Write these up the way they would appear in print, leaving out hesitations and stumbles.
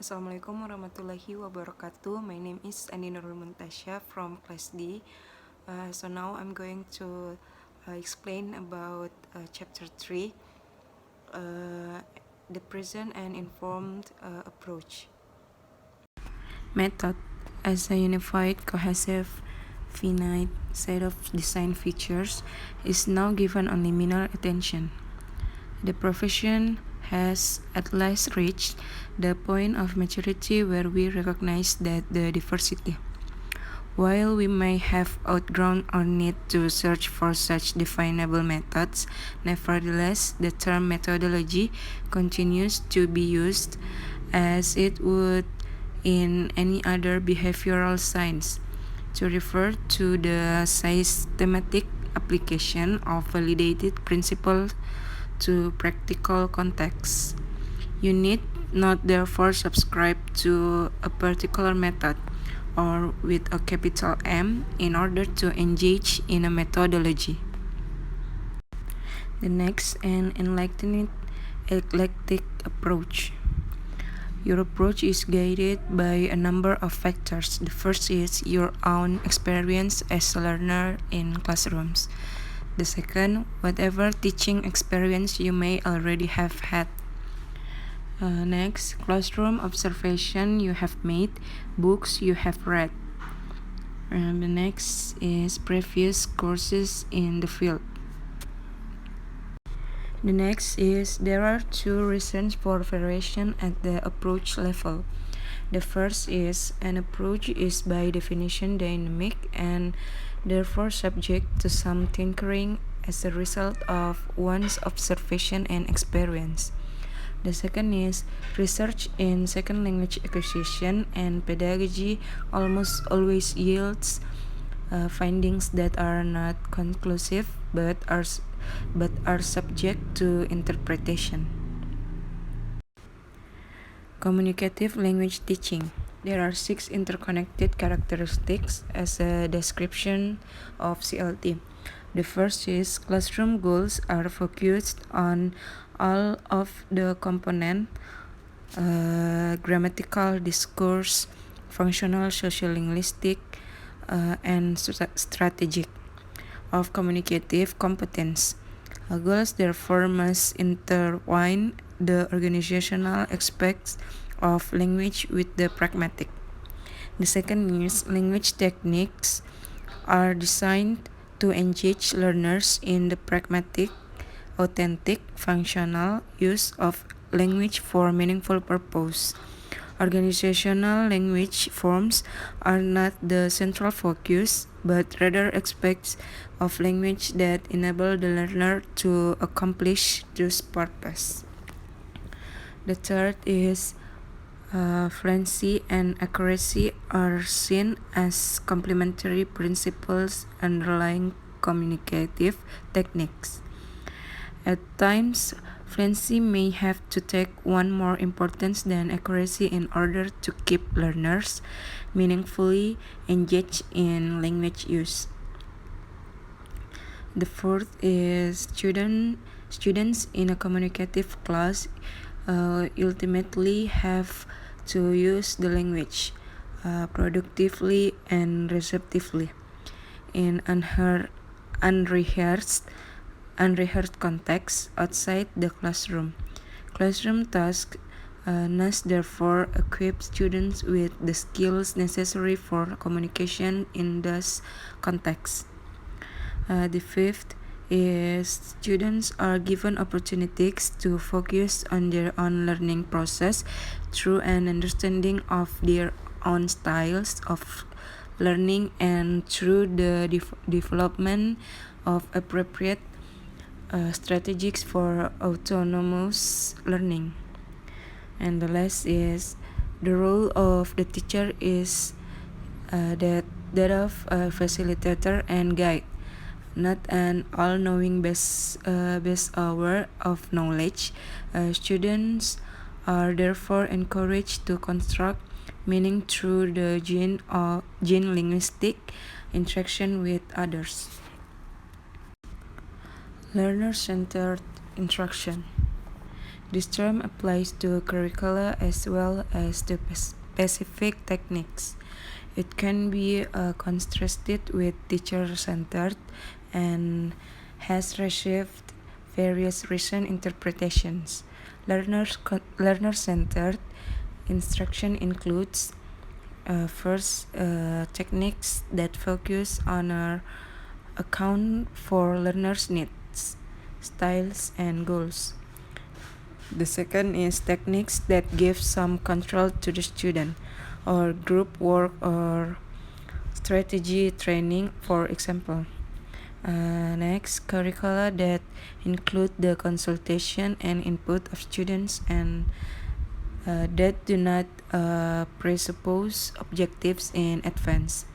Assalamualaikum warahmatullahi wabarakatuh. My name is Nurul Muntasya from class D. So now I'm going to explain about chapter 3, the present and informed approach. Method as a unified, cohesive, finite set of design features is now given only minor attention. The profession has at last reached the point of maturity where we recognize that the diversity. While we may have outgrown our need to search for such definable methods, nevertheless, the term methodology continues to be used as it would in any other behavioral science to refer to the systematic application of validated principles to practical contexts. You need not therefore subscribe to a particular method or with a capital M in order to engage in a methodology. The next, an enlightened eclectic approach. Your approach is guided by a number of factors. The first is your own experience as a learner in classrooms. The second, whatever teaching experience you may already have had. Next, classroom observation you have made, books you have read. The next is previous courses in the field. The next is there are two reasons for variation at the approach level. The first is an approach is by definition dynamic and therefore subject to some tinkering as a result of one's observation and experience. The second is research in second language acquisition and pedagogy almost always yields findings that are not conclusive but are subject to interpretation. Communicative language teaching. There are 6 interconnected characteristics as a description of CLT. The first is classroom goals are focused on all of the component, grammatical, discourse, functional, social-linguistic, and strategic of communicative competence. Goals therefore must intertwine the organizational aspects of language with the pragmatic. The second is language techniques are designed to engage learners in the pragmatic, authentic, functional use of language for meaningful purpose. Organizational language forms are not the central focus, but rather aspects of language that enable the learner to accomplish this purpose. The third is fluency and accuracy are seen as complementary principles underlying communicative techniques. At times, fluency may have to take on more importance than accuracy in order to keep learners meaningfully engaged in language use. The fourth is students in a communicative class ultimately have to use the language productively and receptively in unrehearsed context outside the classroom. Classroom tasks must therefore equip students with the skills necessary for communication in those contexts. The fifth is students are given opportunities to focus on their own learning process through an understanding of their own styles of learning and through the development of appropriate strategies for autonomous learning. And the last is the role of the teacher is that of a facilitator and guide, not an all-knowing best hour of knowledge. Students are therefore encouraged to construct meaning through the gene linguistic interaction with others. Learner-centered instruction. This term applies to curricula as well as to specific techniques. It can be contrasted with teacher-centered and has received various recent interpretations. Learner-centered instruction includes first, techniques that focus on or account for learners' needs, styles, and goals. The second is techniques that give some control to the student, or group work or strategy training, for example. Next, curricula that include the consultation and input of students and that do not presuppose objectives in advance.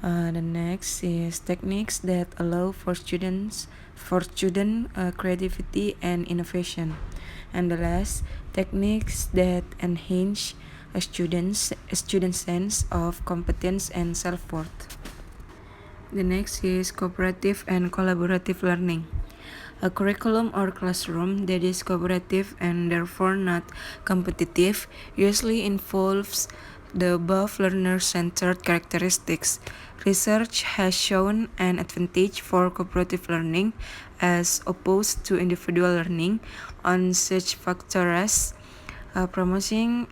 The next is techniques that allow for student creativity and innovation. And the last, techniques that enhance a student's sense of competence and self-worth. The next is cooperative and collaborative learning. A curriculum or classroom that is cooperative and therefore not competitive usually involves the above learner-centered characteristics. Research has shown an advantage for cooperative learning as opposed to individual learning on such factors as promoting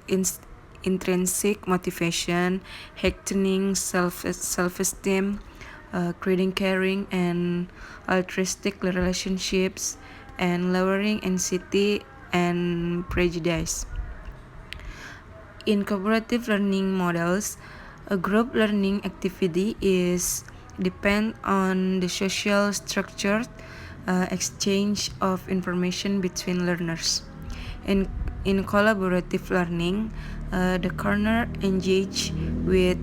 intrinsic motivation, heightening self-esteem, creating caring and altruistic relationships, and lowering anxiety and prejudice. In cooperative learning models, a group learning activity is depend on the social structured exchange of information between learners. In collaborative learning, the learner engage with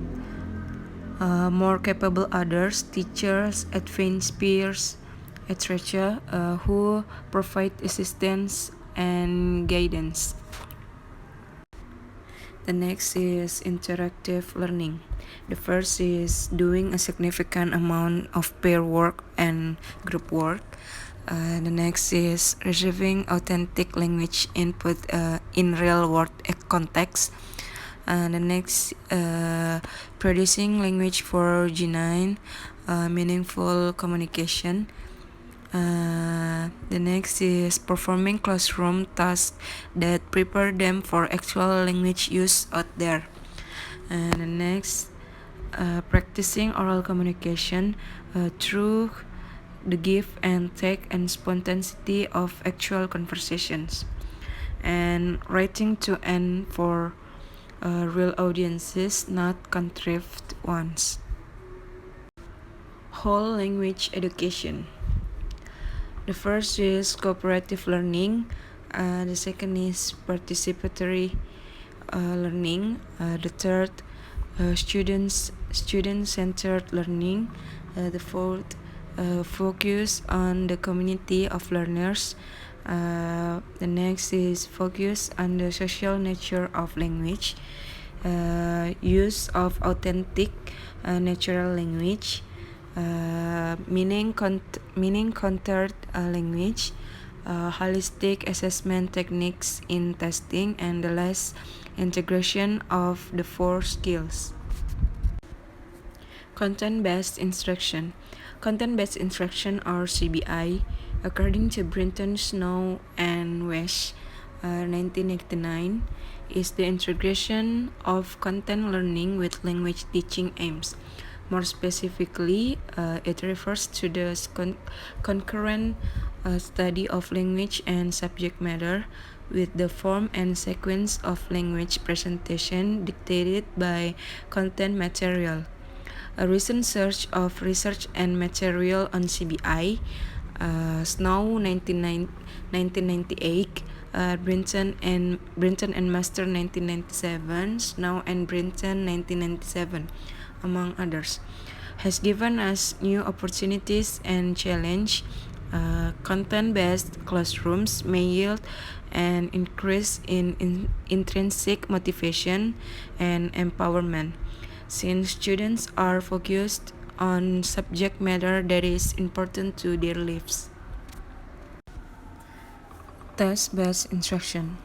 more capable others, teachers, advanced peers, etc., who provide assistance and guidance. The next is interactive learning. The first is doing a significant amount of pair work and group work. The next is receiving authentic language input in real-world context. The next, producing language for genuine, meaningful communication. The next is performing classroom tasks that prepare them for actual language use out there. And the next, practicing oral communication through the give and take and spontaneity of actual conversations. And writing to and for real audiences, not contrived ones. Whole language education. The first is cooperative learning. The second is participatory learning. The third, student-centered learning. The fourth, focus on the community of learners. The next is focus on the social nature of language, use of authentic natural language, meaning-centered language, holistic assessment techniques in testing, and the last, integration of the four skills. Content-based instruction. Content-based instruction, or CBI, according to Brinton, Snow, and Wesch, 1989, is the integration of content learning with language teaching aims. More specifically, it refers to the concurrent study of language and subject matter with the form and sequence of language presentation dictated by content material. A recent search of research and material on CBI, Snow 1998, Brinton and Master 1997, Snow and Brinton 1997, among others, has given us new opportunities and challenge. Content-based classrooms may yield an increase in intrinsic motivation and empowerment, since students are focused on subject matter that is important to their lives. Task-based instruction.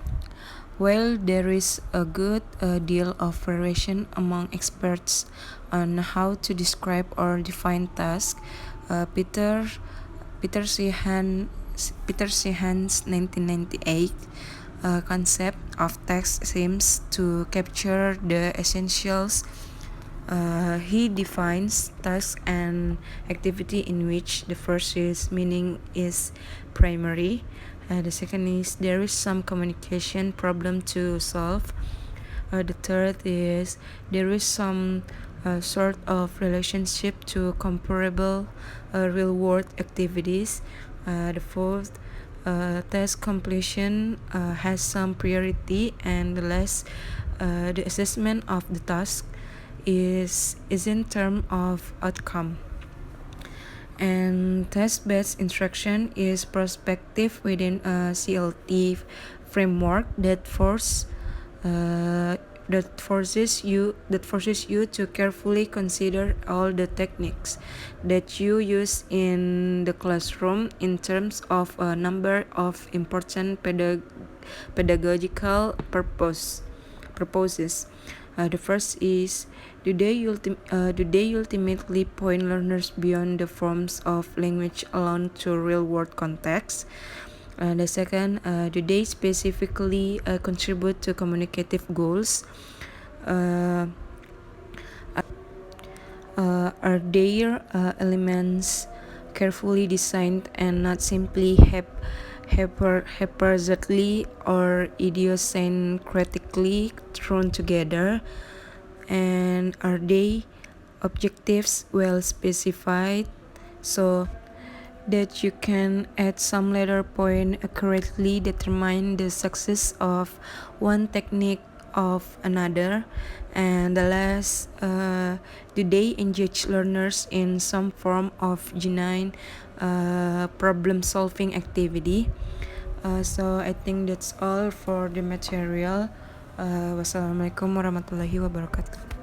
While there is a good deal of variation among experts on how to describe or define tasks, Peter Sheehan's 1998 concept of task seems to capture the essentials. He defines task and activity in which the first is meaning is primary. The second is there is some communication problem to solve. The third is there is some sort of relationship to comparable real-world activities. The fourth, task completion has some priority, and the last, the assessment of the task is in terms of outcome. And task-based instruction is prospective within a CLT framework that forces you to carefully consider all the techniques that you use in the classroom in terms of a number of important pedagogical purposes. The first is, do they ultimately point learners beyond the forms of language alone to real-world context? The second, do they specifically contribute to communicative goals? Are their elements carefully designed and not simply haphazardly or idiosyncratically thrown together? And are they objectives well specified so that you can at some later point accurately determine the success of one technique of another? And the last, do they engage learners in some form of genuine problem-solving activity? So I think that's all for the material. Wassalamualaikum warahmatullahi wabarakatuh.